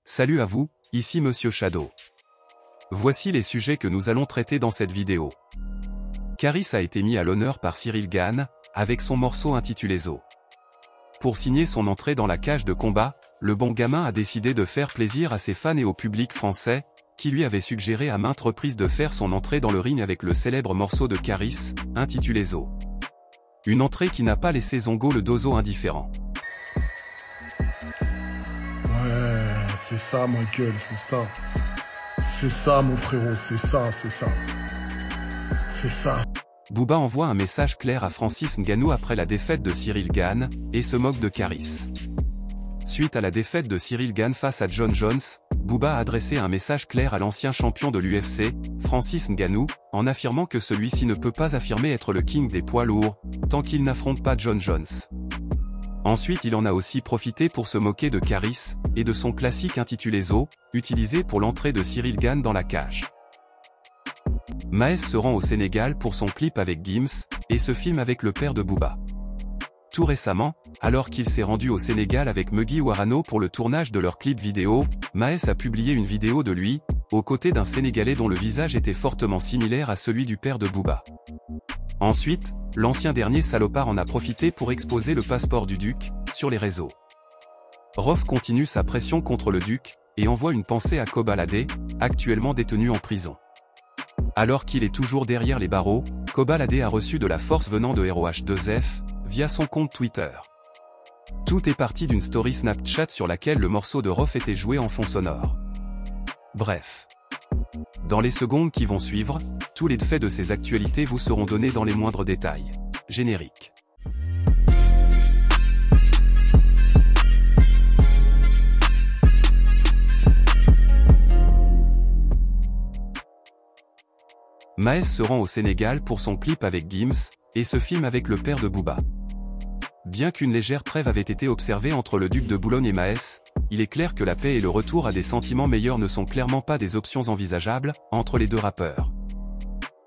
Salut à vous, ici Monsieur Shadow. Voici les sujets que nous allons traiter dans cette vidéo. Caris a été mis à l'honneur par Cyril Gane, avec son morceau intitulé Zo. Pour signer son entrée dans la cage de combat, le bon gamin a décidé de faire plaisir à ses fans et au public français, qui lui avait suggéré à maintes reprises de faire son entrée dans le ring avec le célèbre morceau de Caris, intitulé Zo. Une entrée qui n'a pas laissé Zongo le Dozo indifférent. Ouais, c'est ça ma gueule, c'est ça. C'est ça mon frérot, c'est ça, c'est ça. C'est ça. Booba envoie un message clair à Francis Ngannou après la défaite de Cyril Gane, et se moque de Caris. Suite à la défaite de Cyril Gane face à John Jones, Booba a adressé un message clair à l'ancien champion de l'UFC, Francis Ngannou, en affirmant que celui-ci ne peut pas affirmer être le king des poids lourds, tant qu'il n'affronte pas John Jones. Ensuite il en a aussi profité pour se moquer de Caris, et de son classique intitulé Zo, utilisé pour l'entrée de Cyril Gane dans la cage. Maes se rend au Sénégal pour son clip avec Gims, et se filme avec le père de Booba. Tout récemment, alors qu'il s'est rendu au Sénégal avec Mugui Warano pour le tournage de leur clip vidéo, Maes a publié une vidéo de lui, aux côtés d'un Sénégalais dont le visage était fortement similaire à celui du père de Booba. Ensuite, l'ancien dernier salopard en a profité pour exposer le passeport du duc, sur les réseaux. Rof continue sa pression contre le duc, et envoie une pensée à Kobalade, actuellement détenu en prison. Alors qu'il est toujours derrière les barreaux, Kobalade a reçu de la force venant de ROH2F, via son compte Twitter. Tout est parti d'une story Snapchat sur laquelle le morceau de Rof était joué en fond sonore. Bref. Dans les secondes qui vont suivre, tous les faits de ces actualités vous seront donnés dans les moindres détails. Générique. Maes se rend au Sénégal pour son clip avec Gims, et se filme avec le père de Booba. Bien qu'une légère trêve avait été observée entre le duc de Boulogne et Maes, il est clair que la paix et le retour à des sentiments meilleurs ne sont clairement pas des options envisageables, entre les deux rappeurs.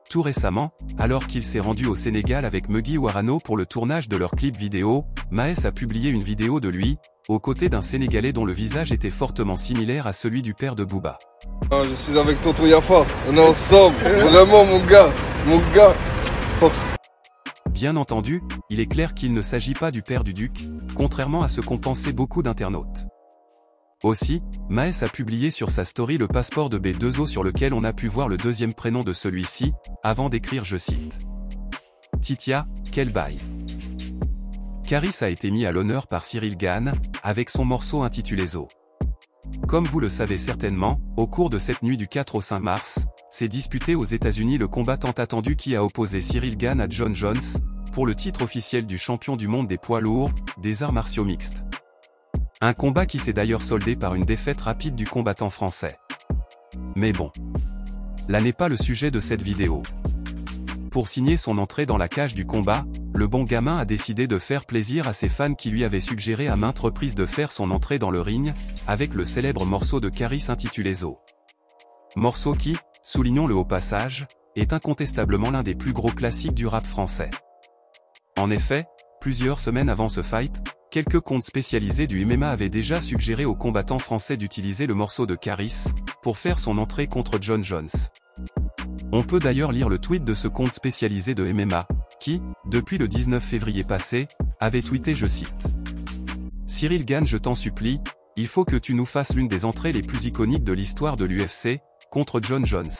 Tout récemment, alors qu'il s'est rendu au Sénégal avec Mugui Warano pour le tournage de leur clip vidéo, Maes a publié une vidéo de lui, aux côtés d'un Sénégalais dont le visage était fortement similaire à celui du père de Booba. Je suis avec tonton Yafa, on est ensemble, vraiment mon gars, force. Bien entendu, il est clair qu'il ne s'agit pas du père du duc, contrairement à ce qu'ont pensé beaucoup d'internautes. Aussi, Maes a publié sur sa story le passeport de B2O sur lequel on a pu voir le deuxième prénom de celui-ci, avant d'écrire je cite. Titia, quel bail. Caris a été mis à l'honneur par Cyril Gane, avec son morceau intitulé Zo. Comme vous le savez certainement, au cours de cette nuit du 4 au 5 mars, s'est disputé aux États-Unis le combat tant attendu qui a opposé Cyril Gane à John Jones, pour le titre officiel du champion du monde des poids lourds, des arts martiaux mixtes. Un combat qui s'est d'ailleurs soldé par une défaite rapide du combattant français. Mais bon. Là n'est pas le sujet de cette vidéo. Pour signer son entrée dans la cage du combat, le bon gamin a décidé de faire plaisir à ses fans qui lui avaient suggéré à maintes reprises de faire son entrée dans le ring, avec le célèbre morceau de Caris intitulé Zo. Morceau qui, soulignons-le au passage, est incontestablement l'un des plus gros classiques du rap français. En effet, plusieurs semaines avant ce fight, quelques comptes spécialisés du MMA avaient déjà suggéré aux combattants français d'utiliser le morceau de Caris, pour faire son entrée contre John Jones. On peut d'ailleurs lire le tweet de ce compte spécialisé de MMA, qui, depuis le 19 février passé, avait tweeté je cite. Cyril Gane je t'en supplie, il faut que tu nous fasses l'une des entrées les plus iconiques de l'histoire de l'UFC, contre John Jones.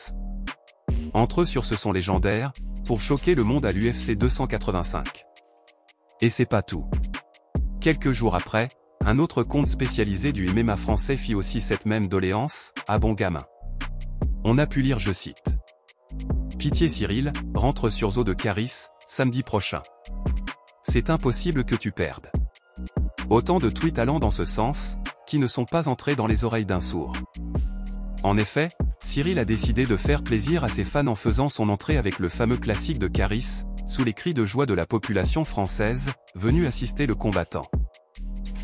Entre eux sur ce son légendaire, pour choquer le monde à l'UFC 285. Et c'est pas tout. Quelques jours après, un autre compte spécialisé du MMA français fit aussi cette même doléance, à bon gamin. On a pu lire je cite. Pitié Cyril, rentre sur Zo de Caris, samedi prochain. C'est impossible que tu perdes. Autant de tweets allant dans ce sens, qui ne sont pas entrés dans les oreilles d'un sourd. En effet, Cyril a décidé de faire plaisir à ses fans en faisant son entrée avec le fameux classique de Caris, sous les cris de joie de la population française, venue assister le combattant.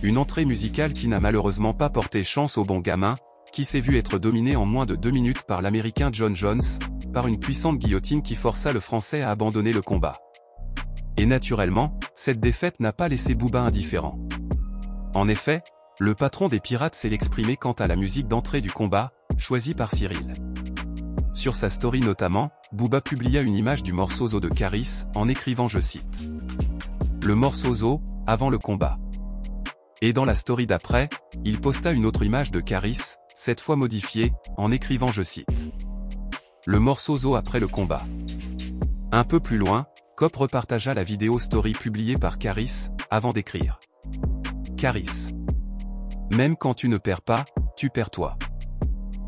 Une entrée musicale qui n'a malheureusement pas porté chance au bon gamin, qui s'est vu être dominé en moins de 2 minutes par l'américain John Jones, par une puissante guillotine qui força le français à abandonner le combat. Et naturellement, cette défaite n'a pas laissé Booba indifférent. En effet, le patron des Pirates s'est exprimé quant à la musique d'entrée du combat, choisie par Cyril. Sur sa story notamment, Booba publia une image du morceau Zo de Caris, en écrivant je cite. Le morceau Zo, avant le combat. Et dans la story d'après, il posta une autre image de Caris, cette fois modifiée, en écrivant je cite. Le morceau Zo après le combat. Un peu plus loin, Cop repartagea la vidéo story publiée par Caris, avant d'écrire. Caris. Même quand tu ne perds pas, tu perds toi.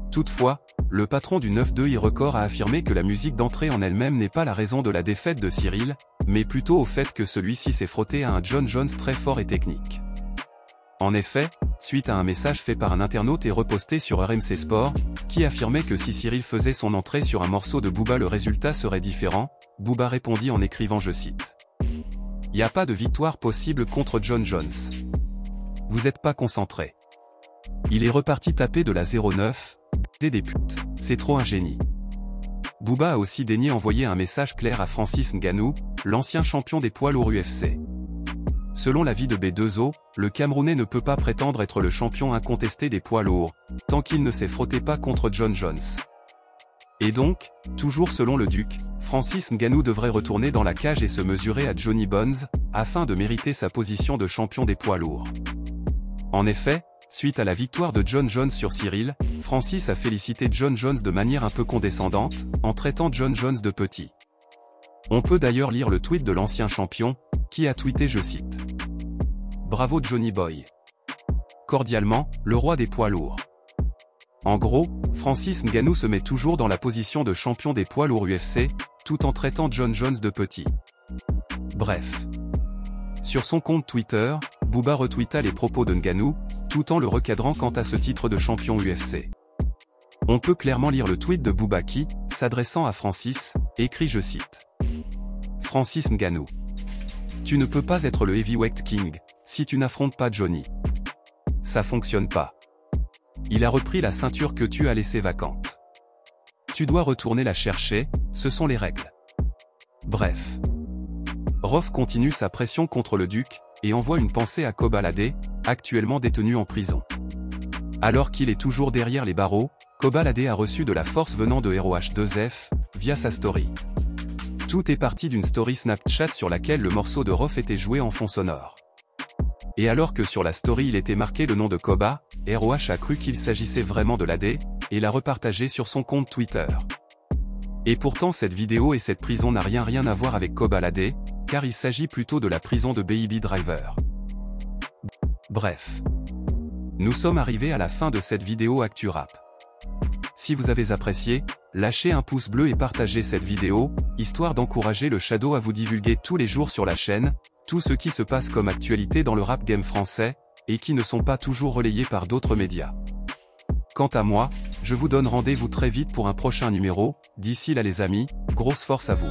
Toutefois, le patron du 9-2 Record a affirmé que la musique d'entrée en elle-même n'est pas la raison de la défaite de Cyril, mais plutôt au fait que celui-ci s'est frotté à un John Jones très fort et technique. En effet, suite à un message fait par un internaute et reposté sur RMC Sport, qui affirmait que si Cyril faisait son entrée sur un morceau de Booba le résultat serait différent, Booba répondit en écrivant je cite. Y a pas de victoire possible contre John Jones. Vous êtes pas concentré. Il est reparti taper de la 09, des putes, c'est trop un génie. Booba a aussi daigné envoyer un message clair à Francis Ngannou, l'ancien champion des poids lourds UFC. Selon l'avis de B2O, le Camerounais ne peut pas prétendre être le champion incontesté des poids lourds, tant qu'il ne s'est frotté pas contre John Jones. Et donc, toujours selon le Duc, Francis Ngannou devrait retourner dans la cage et se mesurer à Johnny Bones, afin de mériter sa position de champion des poids lourds. En effet, suite à la victoire de John Jones sur Cyril, Francis a félicité John Jones de manière un peu condescendante, en traitant John Jones de petit. On peut d'ailleurs lire le tweet de l'ancien champion, qui a tweeté je cite. Bravo Johnny Boy. Cordialement, le roi des poids lourds. En gros, Francis Ngannou se met toujours dans la position de champion des poids lourds UFC, tout en traitant John Jones de petit. Bref. Sur son compte Twitter, Booba retweeta les propos de Ngannou, tout en le recadrant quant à ce titre de champion UFC. On peut clairement lire le tweet de Booba qui, s'adressant à Francis, écrit je cite. Francis Ngannou. Tu ne peux pas être le heavyweight king, si tu n'affrontes pas Johnny. Ça fonctionne pas. Il a repris la ceinture que tu as laissée vacante. Tu dois retourner la chercher, ce sont les règles. Bref. Rof continue sa pression contre le Duc, et envoie une pensée à Kobalade, actuellement détenu en prison. Alors qu'il est toujours derrière les barreaux, Kobalade a reçu de la force venant de ROH2F, via sa story. Tout est parti d'une story Snapchat sur laquelle le morceau de Rof était joué en fond sonore. Et alors que sur la story il était marqué le nom de Koba, ROH a cru qu'il s'agissait vraiment de l'AD, et l'a repartagé sur son compte Twitter. Et pourtant cette vidéo et cette prison n'a rien à voir avec Kobalade, car il s'agit plutôt de la prison de Baby Driver. Bref. Nous sommes arrivés à la fin de cette vidéo ActuRap. Si vous avez apprécié, lâchez un pouce bleu et partagez cette vidéo, histoire d'encourager le Shadow à vous divulguer tous les jours sur la chaîne, tout ce qui se passe comme actualité dans le rap game français, et qui ne sont pas toujours relayés par d'autres médias. Quant à moi, je vous donne rendez-vous très vite pour un prochain numéro, d'ici là les amis, grosse force à vous.